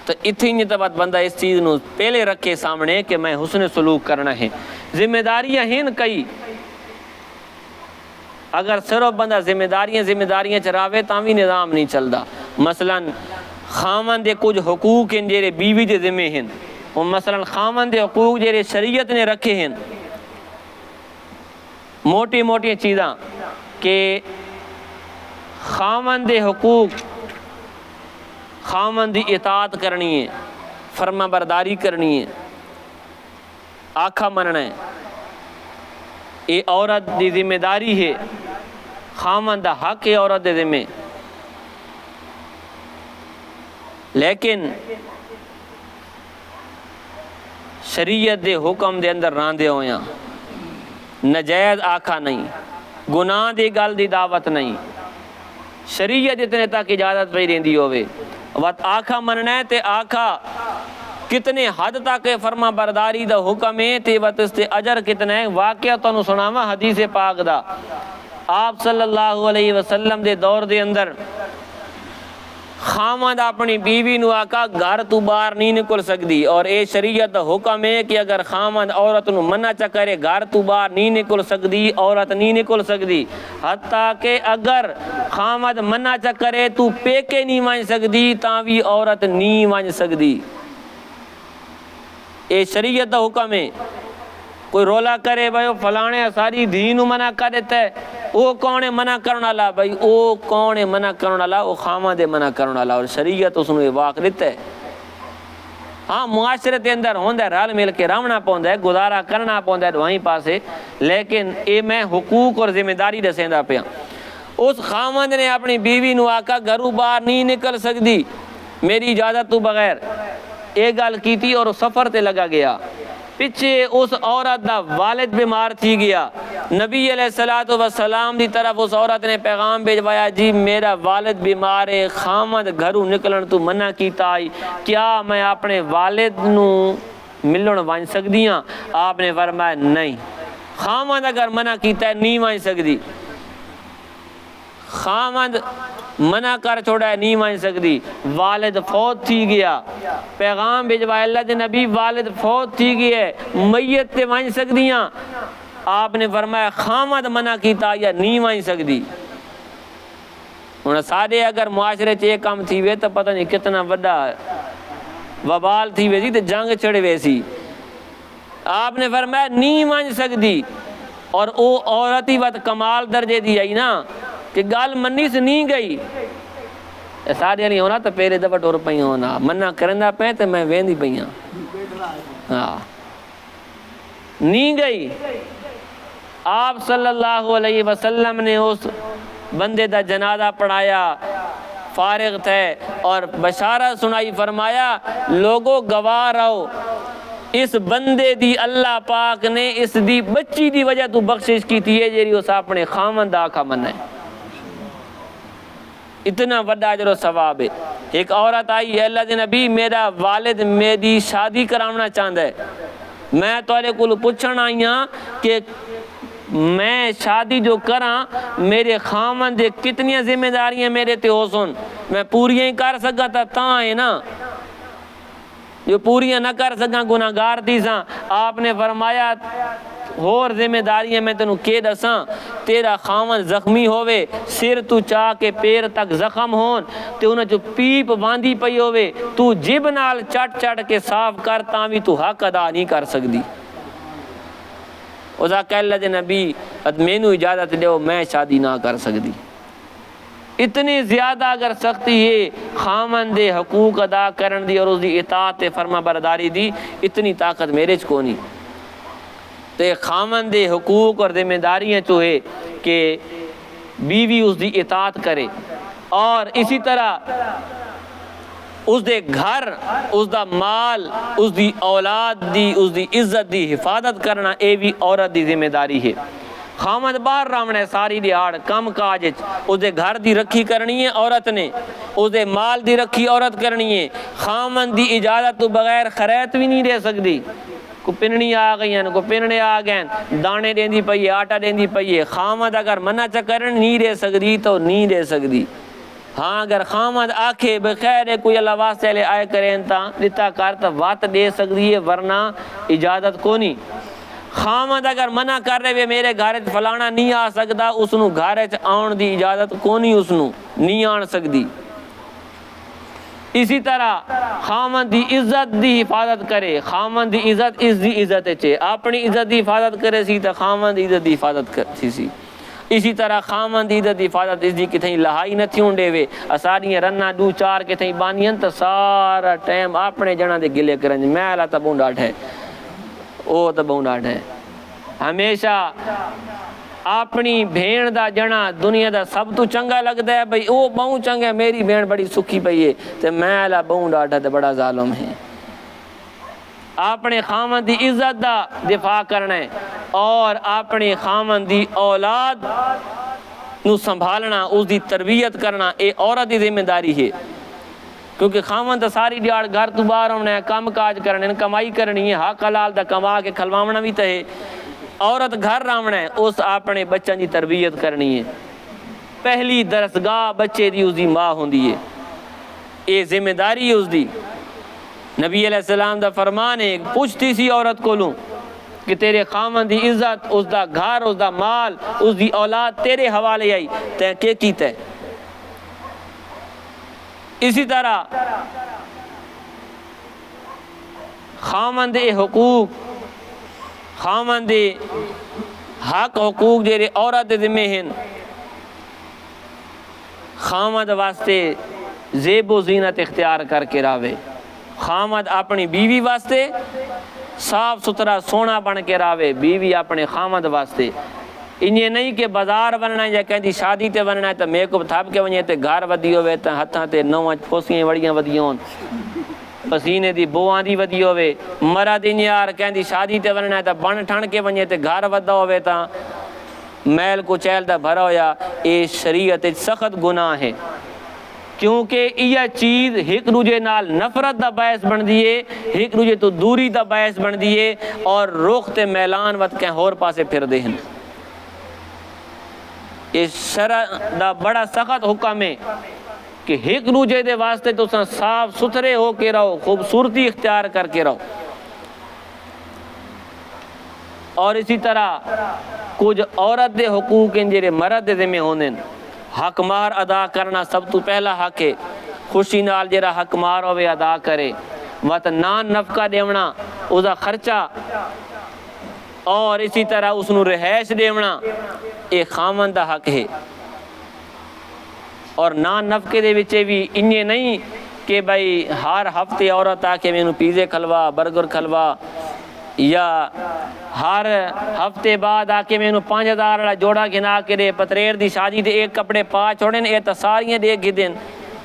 تو اتنی تبت بندہ اس چیز نو پہلے رکھے سامنے کہ میں حسن سلوک کرنا ہے۔ ذمہ داریاں ہیں کئی، اگر صرف بندہ ذمہ داریاں چراوے تاں بھی نظام نہیں چلدا۔ مثلا خامن دے کچھ حقوق ہیں جیرے بیوی دے ذمہ ہیں، اور مثلا خامن دے حقوق جیرے شریعت نے رکھے ہیں، موٹی موٹی چیزاں کہ خامن دے حقوق، خامن دی اطاعت کرنی ہے، فرما برداری کرنی ہے، آکھا مننا ہے، یہ عورت دی ذمہ داری ہے، خامن دا حق ہے عورت دے ذمہ۔ لیکن شریعت دے حکم دے اندر راندے ہویاں، نجائز آکھا نہیں، گناہ دی گل دی دعوت نہیں، شریعت اتنے تک اجازت پہ رہندی ہوئے وقت آکھا مننا ہے تے آکھا کتنے حد تک فرما برداری دا حکم ہے تے وقت اس تے اجر کتنا ہے۔ واقعہ تو سناواں حدیث پاک دا، آپ صلی اللہ علیہ وسلم دے دور دے اندر خامد اپنی بیوی نو آکا گھر تو باہر نہیں نکل سکتی، اور اے شریعت دا حکم ہے کہ اگر خامد عورت نو منع چا کرے گھر تو باہر نہیں نکل سکتی، عورت نہیں نکل سکتی، حتیٰ کہ اگر خامد منع چا کرے تو پیکے نہیں ون سکتی تاں بھی عورت نہیں ون سکتی۔ اے شریعت دا حکم ہے۔ کوئی رولا کرے بھائی فلانے ساری دین منع کر دیتا ہے، وہ کون ہے منع کرنا لا؟ بھائی وہ کون ہے منع کرنا لا؟ وہ خامد ہے منع کرنا لا، اور شریعت اس نے واقع دیتا ہے۔ ہاں معاشرے کے اندر ہوندہ ہے، رل مل کے رہنا پوندا ہے، گزارا کرنا پوندا ہے وہیں پاسے، لیکن اے میں حقوق اور ذمہ داری دسیندا پیا۔ اس خامد نے اپنی بیوی نو آکا گھروں باہر نہیں نکل سکتی میری اجازت تو بغیر، یہ گل کیتی اور سفر تے لگا گیا۔ پچھے اس عورت دا والد بیمار تھی گیا، نبی علیہ السلام دی طرف اس عورت نے پیغام بھیجوایا، جی میرا والد بیمار ہے، خامد گھروں نکلن تو منع کیتا آئی، کیا میں اپنے والد نو ملن ون سکتی ہاں؟ آپ نے فرمایا نہیں، خامد اگر منع کیتا ہے نہیں ون سکتی، خامد منع کر چھوڑا ہے نہیں مان سکتی۔ والد فوت تھی گیا، پیغام بھیجوایا اللہ دے نبی والد فوت تھی گیا ہے، میت تے مان سکتی ہیں؟ آپ نے فرمایا خامد منع کیتا یا نہیں مان سکتی۔ سارے اگر معاشرے چے کام تھی وے تو پتہ نہیں کتنا بڑا وبال تھی وے سی تو جنگ چڑھ وے سی۔ آپ نے فرمایا نہیں مان سکتی، اور او عورت ہی وقت کمال درجے دی آئی نا کہ گال منی سے نہیں گئی، سارے نہیں ہونا تو پہلے دفعہ ٹور پہ ہونا، منع کرنا پہ تو میں ویندی پہ ہاں نہیں گئی۔ آپ صلی اللہ علیہ وسلم نے اس بندے دا جنازہ پڑھایا، فارغ تھے اور بشارت سنائی، فرمایا لوگوں گواہ رہو اس بندے دی اللہ پاک نے اس دی بچی دی وجہ تو بخشش کی تھی ہے جیری اس اپنے خامن دا آکھا منہ ہے۔ اتنا بڑا اجر و ثواب ہے۔ ایک عورت آئی، اللہ دے نبی میرا والد میری شادی کرانا چاہتا ہے، میں تولے کو پوچھنا آئی ہاں کہ میں شادی جو کراں میرے خامن دے کتنی ذمہ داریاں میرے تے ہو سن، میں پوریاں ہی کر سکا تاں ہے نا، جو پوریاں نہ کر سکاں گناہگار تھی ساں۔ آپ نے فرمایا اور ذمہ داریاں میں تینوں کے دساں، تیرا خامن زخمی ہوئے، سر تو چاہ کے پیر تک زخم ہون تے انہیں جو پیپ باندھی پئی ہوئے، تو جب نال چٹ چٹ کے صاف کر تاں بھی تو حق ادا نہیں کر سکتی۔ اس کا اللہ دے نبی مینوں اجازت دیو میں شادی نہ کر سکتی۔ اتنی زیادہ اگر سختی ہے خامن دے حقوق ادا کرن دی اور اس دی اطاعت فرما برداری دی، اتنی طاقت میرے کو نہیں۔ تے خامن دے حقوق اور ذمہ داریاں جو ہے کہ بیوی اس دی اطاعت کرے، اور اسی طرح اس دے گھر، اس دا مال، اس دی اولاد دی، اس دی عزت دی حفاظت کرنا، اے بھی عورت دی ذمہ داری ہے۔ خامد باہر رامنے ساری دیہاڑ کم کاج، اس دے گھر دی رکھی کرنی ہے عورت نے، اس دے مال دی رکھی عورت کرنی ہے۔ خامن دی اجازت تو بغیر خریت بھی نہیں رہ سکتی۔ کو پننی آ گئی ہیں، کو پننے آ گئے ہیں، دانے دیندی پئی ہے، آٹا دیندی پئی ہے، خامد اگر منع چکرن نہیں رہ سکتی تو نہیں رہ سکتی۔ ہاں اگر خامد آکھے بخیر ہے کوئی اللہ واسطے لے آئے کریں تا دیتا کر تو وات دے سکتی ہے، ورنہ اجازت کو نہیں۔ خامد اگر منع کر رہے وے میرے گھر فلانا نہیں آ سکتا، اس نو گھر آن دی اجازت کو نہیں، اس نو نہیں آن سکتی۔ اسی طرح خامن دی عزت دی حفاظت کرے، خامن دی عزت اس دی عزت ہے، اپنی عزت دی حفاظت کرے سی تو خامن دی عزت دی حفاظت کرسی سی۔ اسی طرح خامن دی عزت دی حفاظت اس دی کتھیں لہائی نہ تھی ہونڈے وے، اساریاں رنہ دو چار کتھیں بانیاں تو سارا ٹائم اپنے جنہ دے گلے کرن، میں اللہ تا بہن ڈاٹھ ہے، او تا بہن ڈاٹھ ہے۔ ہمیشہ اپنی بھیڑ دا جنا دنیا دا سب تو چنگا لگتا ہے بھئی وہ بہوں چنگا ہے، میری بھیڑ بڑی سکھی پئی ہے تے میں الا بہوں ڈاڈا تے بڑا ظالم ہے۔ اپنے خامن دی عزت دا دفاع کرنا ہے اور اپنے خامن دی اولاد نو سنبھالنا، اس دی تربیت کرنا، اے عورت دی ذمہ داری ہے، کیونکہ خامن تو ساری دیہڑ گھر تو باہر ہونا ہے، کام کاج کرنے، کمائی کرنی ہے، حق حلال دا کما کے کھلواونا بھی تے عورت گھر راونا ہے، اس اپنے بچوں دی تربیت کرنی ہے۔ پہلی درسگاہ بچے دی اس دی ماں ہوندی ہے، اے ذمہ داری ہے اس دی۔ نبی علیہ السلام دا فرمان ہے، پوچھتی سی عورت کو لوں کہ تیرے خامن دی عزت، اس دا گھر، اس دا مال، اس دی اولاد تیرے حوالے آئی، تے کیا کیتا ہے؟ اسی طرح خامن دے حقوق، خامن دے حق حقوق جیرے عورت دے ذمہ ہیں، خامد واسطے زیب و زینت اختیار کر کے راوے، خامد اپنی بیوی واسطے صاف ستھرا سونا بن کے راوے، بیوی اپنے خامد واسطے۔ انہیں نہیں کہ بازار بننا ہے یا کہیں شادی تے بننا ہے تو میک اپ تھاپ کے ونجے تے گھر ودی ہوئے تے ہتھاں تے نواں پھوسیاں وڑیاں ودی ہون، پسینے دی بوآں دی ودی ہوئے، مرد انیار کہیں شادی تے بننا ہے تو بن ٹھن کے ونجے تے گھر ودا ہوئے تا میل کو چیل دا بھرا ہویا، اے شریعت سخت گناہ ہے، کیونکہ یہ چیز ایک دوجے نال نفرت دا باعث بن دیئے، ایک دوجے تو دوری دا باعث بن دیئے اور رخ تے میلان وقت کہیں اور پاسے پھر دے ہیں۔ اس شرع دا بڑا سخت حکم ہے کہ ایک دوجے دے واسطے تو صاف ستھرے ہو کے رہو، خوبصورتی اختیار کر کے رہو۔ اور اسی طرح کچھ عورت دے حقوق ہیں جیرے مرد دے ذمہ ہونے، حق مہر ادا کرنا سب تو پہلا حق ہے، خوشی نال جیرا حق مہر ہوئے ادا کرے، وقت نان نفقہ دیونا، اس دا خرچہ، اور اسی طرح اس نو رہائش دیونا، ایک خامن دا حق ہے۔ اور نان نفقے دے وچے بھی انہیں نہیں کہ بھائی ہر ہفتے عورت آ کے میں نو پیزے کھلوا، برگر کھلوا، یا ہر ہفتے بعد آ کے میں نو 5000 والا جوڑا گھنا کے دے، پتریر دی شادی دے ایک کپڑے پا چھوڑیں، اے تا ساریاں دے گھدیں،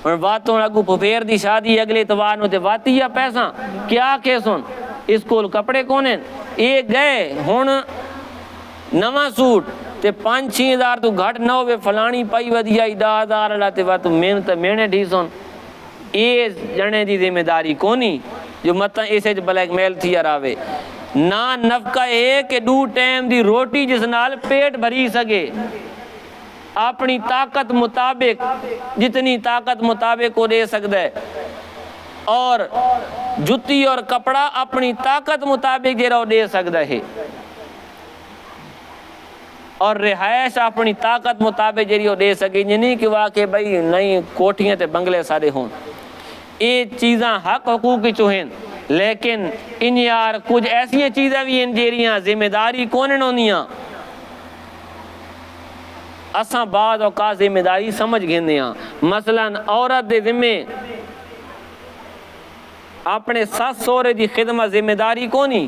اور باتوں لگو پھپیر دی شادی اگلے اتوار نو تے واتی یا پیسہ کیا کہ سن اس کول کپڑے کونے، اے گئے ہون نواں سوٹ تے 5-6 ہزار تو گھٹ نہ ہوئے، فلانی پائی ودیا 10,000 والا تے واتو محنت مینے ڈھی سن، اے جنے دی ذمہ داری کونی جو متاں اسے بلیک میل تھی راوے۔ نان نفقہ ہے کہ 2 ٹائم دی روٹی جس نال پیٹ بھری سکے، اپنی طاقت مطابق جتنی طاقت مطابق وہ دے سکتا ہے، اور جتی اور کپڑا اپنی طاقت مطابق جیرا دے سکتا ہے، اور رہائش اپنی طاقت مطابق جیری وہ دے سکے، نہیں کہ واقع بھئی نہیں کوٹھیاں تے بنگلے سارے ہون، یہ چیزاں حق حقوق کی چوہیں، لیکن ان یار کچھ ایسی چیزیں بھی ہیں جیریاں ذمہ داری کونن ہونیاں، اساں بعض اوقات ذمہ داری سمجھ گھنے ہیں، مثلا عورت دے ذمہ اپنے ساس سورے دی خدمت ذمہ داری کونی،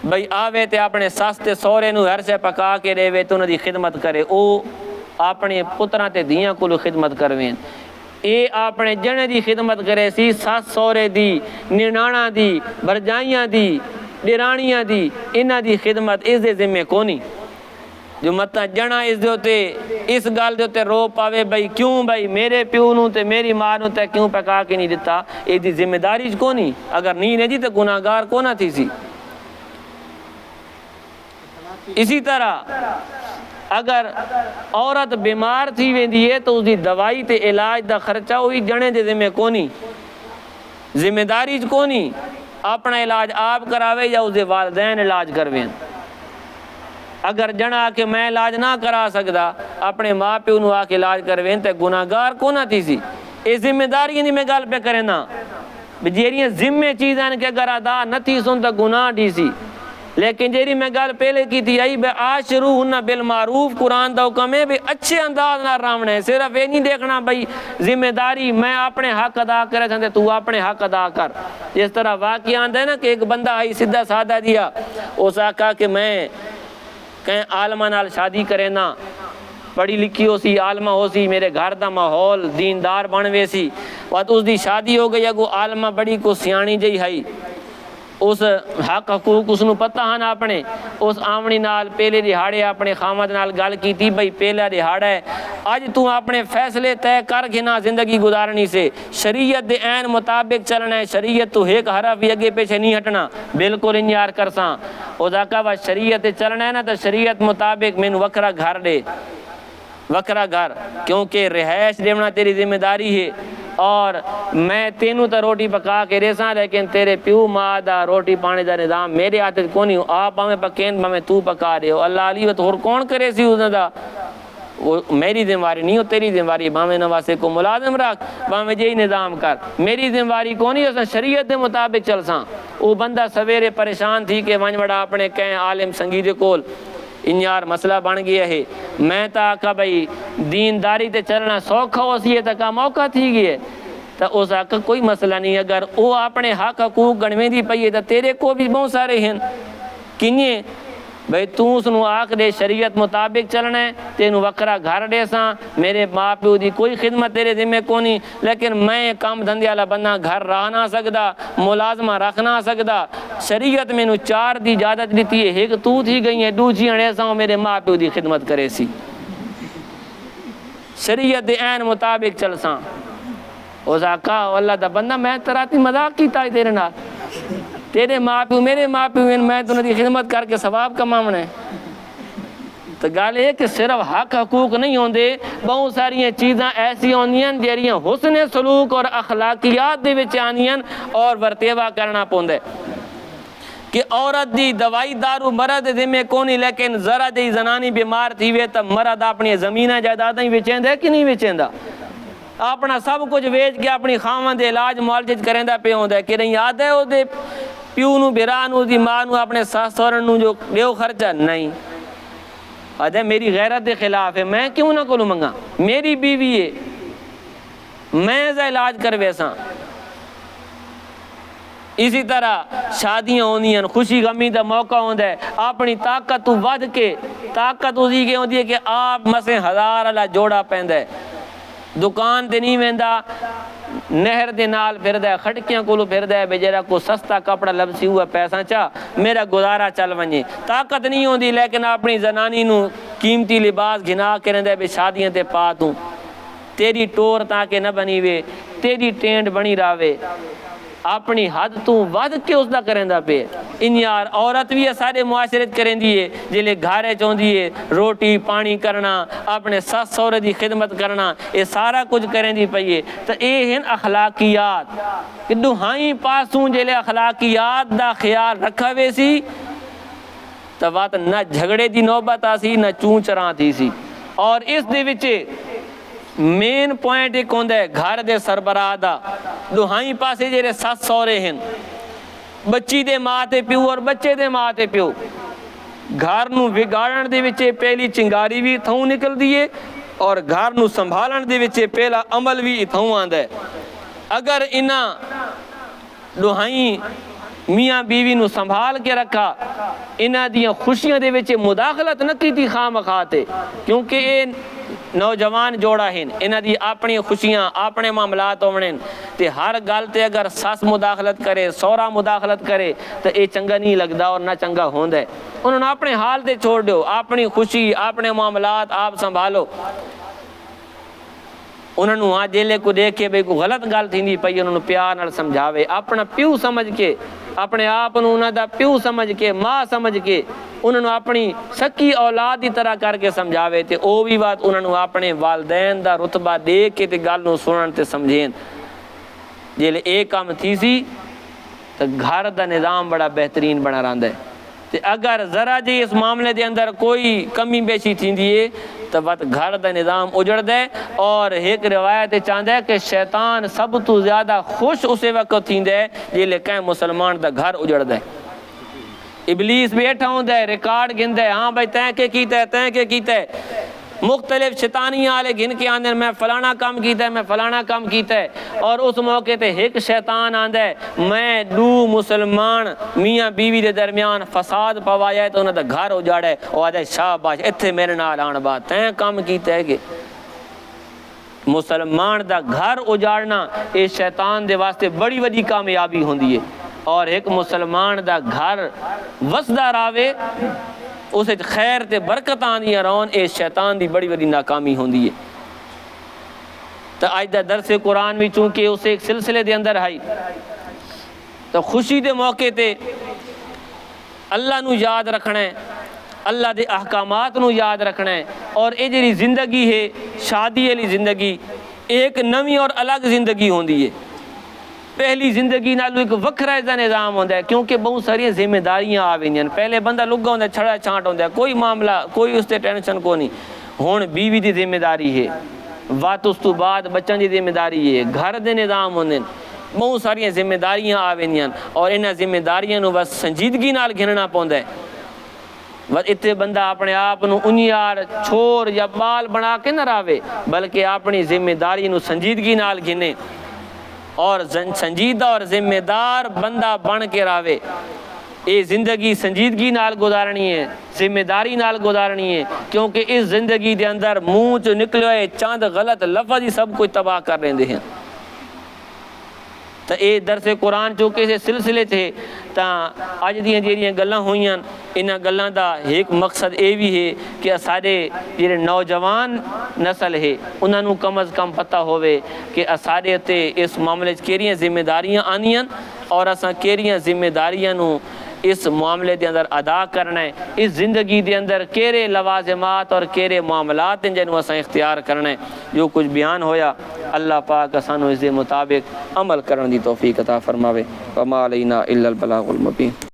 بھئی آوے تے اپنے ساس تے سورے نو ہر سے پکا کے دے وے تو انہوں دی خدمت کرے، او اپنے پتران تے دیاں کو خدمت کروین، اے اپنے جنے دی خدمت کرے سی، ساس سورے دی، ننانا دی، برجائیاں دی، ڈرانیاں دی، انہاں دی خدمت اس دے ذمہ کونی، جو مطلب جنا اس دے ہوتے اس گال دے ہوتے رو پاوے بھئی کیوں بھئی میرے پیو نو تے میری ماں نو تے کیوں پکا کے نہیں دیتا، اے دی ذمہ داری کونی، اگر نہیں نے جی تے گناہگار کونا تھی سی۔ اسی طرح اگر عورت بیمار تھی ویندی ہے تو اس دی دوائی تے علاج دا خرچہ ہوئی جنے دے ذمہ کونی، ذمہ داری کونی، اپنا علاج آپ کراوے یا اس دے والدین علاج کرویں، اگر جنا کہ میں علاج نہ کرا سکتا اپنے ماں پیو نو آ کے علاج کرویں تے گناہگار کونا تھی سی، اے ذمہ داری نہیں میں گل پہ کریں نا، جیریاں ذمہ چیزاں کہ اگر ادا نہ تھی سن تو گناہ ڈی سی، لیکن جیری میں گل پہلے کی تھی آئی بے آشروہن بالمعروف، قرآن دا حکم ہے بے اچھے انداز نہ رامنا ہے، صرف یہ نہیں دیکھنا بھئی ذمہ داری میں اپنے حق ادا کرے تھے تو اپنے حق ادا کر، جس طرح واقعہ آندہ ہے نا کہ ایک بندہ آئی سیدھا سادہ دیا، اس آقا کہ میں کہیں عالمہ نال شادی کرے نا، پڑھی لکھی ہو سی، عالمہ ہو سی، میرے گھر دا ماحول دیندار بن وے سی، وقت اس دی شادی ہو گئی اگو عالمہ بڑی کو سیانی جئی ہائی، اس حق حقوق اس نو پتہ ہن اپنے، اس آمنی نال پہلے دہاڑے اپنے خامد نال گل کیتی بھئی پہلا دہاڑا ہے، اج تو اپنے فیصلے طے کر کے نہ زندگی گزارنی سے، شریعت دے عین مطابق چلنا ہے، شریعت تو ایک حرف بھی اگے پیچھے نہیں ہٹنا، بالکل انیار کرساں، او داکا وا شریعت تے چلنا ہے نا تو شریعت مطابق مینوں وکرا گھر دے، وکرا گھر، کیونکہ رہائش دینا تیری ذمہ داری ہے، اور میں تینوں تا روٹی پکا کے ریساں، لیکن تیرے پیو ماں دا روٹی پانی دا نظام میرے ہاتھ کونی، آپ ہمیں پکین ہمیں تو پکا رہے ہو، اللہ علی تو اور کون کرے سی اس دا، وہ میری ذمہ داری نہیں ہو، تیری ذمہ داری، باویں نواسے کو ملازم رکھ، باویں جی نظام کر، میری ذمہ داری کونی، اس شریعت دے مطابق چلساں۔ وہ بندہ سویرے پریشان تھی کہ ونج وڑا اپنے کہیں عالم سنگی دے کول، انیار مسئلہ بن گیا ہے، میں تا آکا بھئی دینداری تے چلنا سوکھا ہو سی ہے تکا موقع تھی گئے، تا اس آکا کوئی مسئلہ نہیں، اگر وہ اپنے حق حقوق گنویں دی پئی ہے تا تیرے کو بھی بہت سارے ہیں، کنیے بھئی تو اس نو آکھ دے شریعت مطابق چلنا ہے، تینو وکرا گھر دے ساں، میرے ماں پیو دی کوئی خدمت تیرے ذمہ کونی، لیکن میں کام دھندے والا بندہ گھر رہ نہ سکدا، ملازمہ رکھ نہ سکدا، شریعت میں نو 4 دی اجازت دیتی ہے، ایک تو تھی گئی ہے، دوجی اڑے ساں میرے ماں پیو دی خدمت کرے سی، شریعت دے عین مطابق چل ساں۔ او زاکا اللہ دا بندہ میں تراتی مذاق کیتا ہے تیرے نال، تیرے ماں پیو میرے ماں پیو ہیں، میں تو دی خدمت کر کے ثواب کماونا ہے۔ تو گل ہے کہ صرف حق حقوق نہیں ہوندے، بہت ساری چیزاں ایسی ہوندیاں جیڑیاں حسن سلوک اور اخلاقیات دے وچ آندیاں اور ورتیوا کرنا پوندے، کہ عورت دی دوائی دارو مرد ذمہ کونی، لیکن ذرا دی زنانی بیمار تھی وے تو مرد اپنی زمینہ جائیداداں وچیندا کہ نہیں وچیندا، اپنا سب کچھ ویچ کے اپنی خاوند دے علاج معالجہ کریندا پیا ہوندا ہے، کہ نہیں یاد ہے او دے پیو نو بیرا نو دی ماں نو اپنے ساس سہرن نو جو دیو خرچہ نہیں، آدھے میری غیرت دے خلاف ہے، میں کیوں نہ کولوں منگا، میری بیوی ہے، میں ایسا علاج کر ویساں۔ اسی طرح شادیاں ہوندیاں، خوشی غمی دا موقع ہوندا ہے، اپنی طاقت تو ود کے، طاقت اسی کے ہوندی ہے کہ آپ مسیں 1000 والا جوڑا پیندا ہے، دکان تے نہیں ویندا، نہر دے نال پھردا ہے، کھٹکیاں کولو پھردا ہے، بیچارہ کو سستا کپڑا لبسی ہوا پیسہ چا میرا گزارا چل ونجے، طاقت نہیں ہوندی، لیکن اپنی زنانی نو قیمتی لباس گھنا کے رہندا ہے بے شادیاں تے پا توں، تیری ٹور تاکہ نہ بنی وے، تیری ٹینڈ بنی راوے، اپنی حد تو ود کے اس دا کریندا پہ، انیار عورت بھی سارے معاشرت کریندی ہے، جلے گھارے چوندی ہے، روٹی پانی کرنا، اپنے سس سورے دی خدمت کرنا، یہ سارا کچھ کریندی پئی ہے، تو اے ہیں اخلاقیات، کہ دوہائیں پاسوں جلے اخلاقیات دا خیال رکھا وے سی، تو بات نہ جھگڑے دی نوبت آسی نہ چون چراں تھی سی۔ اور اس دے وچے مین پوائنٹ ایک ہوندہ ہے گھر دے سربراہ دا، دوہائیں پاسے جیرے سس سورے ہیں، بچی دے ماں تے پیو اور بچے دے ماں تے پیو، گھر نو بگاڑن دے وچے پہلی چنگاری بھی اتھوں نکل دیئے، اور گھر نو سنبھالن دے وچے پہلا عمل بھی اتھوں آندہ ہے۔ اگر انہاں دوہائیں میاں بیوی نو سنبھال کے رکھا، انہاں دیاں خوشیاں دے وچے مداخلت نہ کی تھی خام خاتے، کیونکہ اے نوجوان جوڑا ہیں، انہاں دی اپنی خوشیاں اپنے معاملات ہونے، تے ہر گل تے اگر ساس مداخلت کرے سورا مداخلت کرے تو اے چنگا نہیں لگدا اور نہ چنگا ہوندا ہے۔ انہوں نے اپنے حال تے چھوڑ دیو، اپنی خوشی اپنے معاملات آپ سنبھالو۔ انہوں نے وہاں جیلے کو دیکھے بھئی کوئی غلط گل تھی پئی، انہوں نے پیار نال سمجھاوے، اپنا پیو سمجھ کے، اپنے آپ انہوں دا پیو سمجھ کے، ماں سمجھ کے، انہوں نے اپنی سکی اولاد دی طرح کر کے سمجھاوے تے او بھی بات انہوں نے اپنے والدین دا رتبہ دے کے تے گل نو سنن تے سمجھین۔ جیلے ایک کام تھی سی تو گھر دا نظام بڑا بہترین بنا رہندا ہے، تے اگر ذرا جی اس معاملے دے اندر کوئی کمی بیشی تھیندی ہے تو بات گھر دا نظام اجڑ دے۔ اور ایک روایت چاہتا ہے کہ شیطان سب تو زیادہ خوش اسے وقت تھیندے جیلے کہیں مسلمان دا گھر اجڑ دے۔ ابلیس بیٹھا ہوں دے ریکارڈ گن دے، ہاں بھائی تین کے کیتا ہے تین کے کیتا ہے، مختلف شیطانیاں والے گن کے آندے میں فلانا کام کیتا ہے، میں فلانا کام کیتا ہے، اور اس موقع تے ایک شیطان آندا ہے میں دو مسلمان میاں بیوی دے درمیان فساد پوایا ہے تو انہاں دا گھر اجاڑا ہے، او آدھا شاباش ایتھے میرے نال آن بعد تیں کام کیتا ہے کہ مسلمان دا گھر اجاڑنا یہ شیطان دے واسطے بڑی وڈی کامیابی ہوندی ہے، اور ایک مسلمان دا گھر وسدا راوے اسے خیر تے برکت آندیاں رہن، اے شیطان دی بڑی وڈی ناکامی ہوندی ہے۔ تو آج دا درس قرآن بھی چونکہ اسے ایک سلسلے دے اندر آئی تو خوشی دے موقع تے اللہ نو یاد رکھنا ہے، اللہ دے احکامات نو یاد رکھنا ہے، اور اے جڑی زندگی ہے شادی والی زندگی ایک نوی اور الگ زندگی ہوندی ہے۔ پہلی زندگی نالو ایک وکھرا دا نظام ہوتا ہے کیونکہ بہت ساری ذمہ داریاں آ وینیاں، پہلے بندہ لگا ہوتا ہے چھڑا چھانٹ ہوتا ہے، کوئی معاملہ کوئی اس تے ٹینشن کو نہیں، ہن بیوی دی ذمہ داری ہے، وات اس تو بعد بچوں دی ذمہ داری ہے، گھر دے نظام ہوندے، بہت ساری ذمہ داریاں آ وینیاں، اور انہاں ذمہ داریاں نو بس سنجیدگی نال گھننا پوندا ہے۔ بس اتنے بندہ اپنے آپ نو انیار چھوڑ یا بال بنا کے نہ راوے، بلکہ اپنی ذمہ داری نو سنجیدگی نال گھنے، اور سنجیدہ اور ذمہ دار بندہ بن کے راوے۔ یہ زندگی سنجیدگی نال گزارنی ہے، ذمہ داری نال گزارنی ہے، کیونکہ اس زندگی دے اندر منہ چ نکلے ہوئے چاند غلط لفظ ہی سب کچھ تباہ کر رہے ہیں۔ تو یہ درس قرآن چونکہ اسے سلسلے تھے تو اج دیاں جڑیاں گلاں ہوئیاں انہاں گلاں دا ایک مقصد یہ بھی ہے کہ سارے جڑے نوجوان نسل ہے انہاں نوں کم از کم پتہ ہوئے کہ سارے تے اس معاملے کیڑیاں ذمہ داریاں آنیاں، اور اساں کیڑیاں ذمہ داریاں نوں اس معاملے دے اندر ادا کرنا ہے، اس زندگی دے اندر کیڑے لوازمات اور کیڑے معاملات ہیں جنوں اساں اختیار کرنا ہے۔ جو کچھ بیان ہویا اللہ پاک اسانوں اس دے مطابق عمل کرن دی توفیق عطا فرماوے۔ وما علینا الا البلاغ المبین۔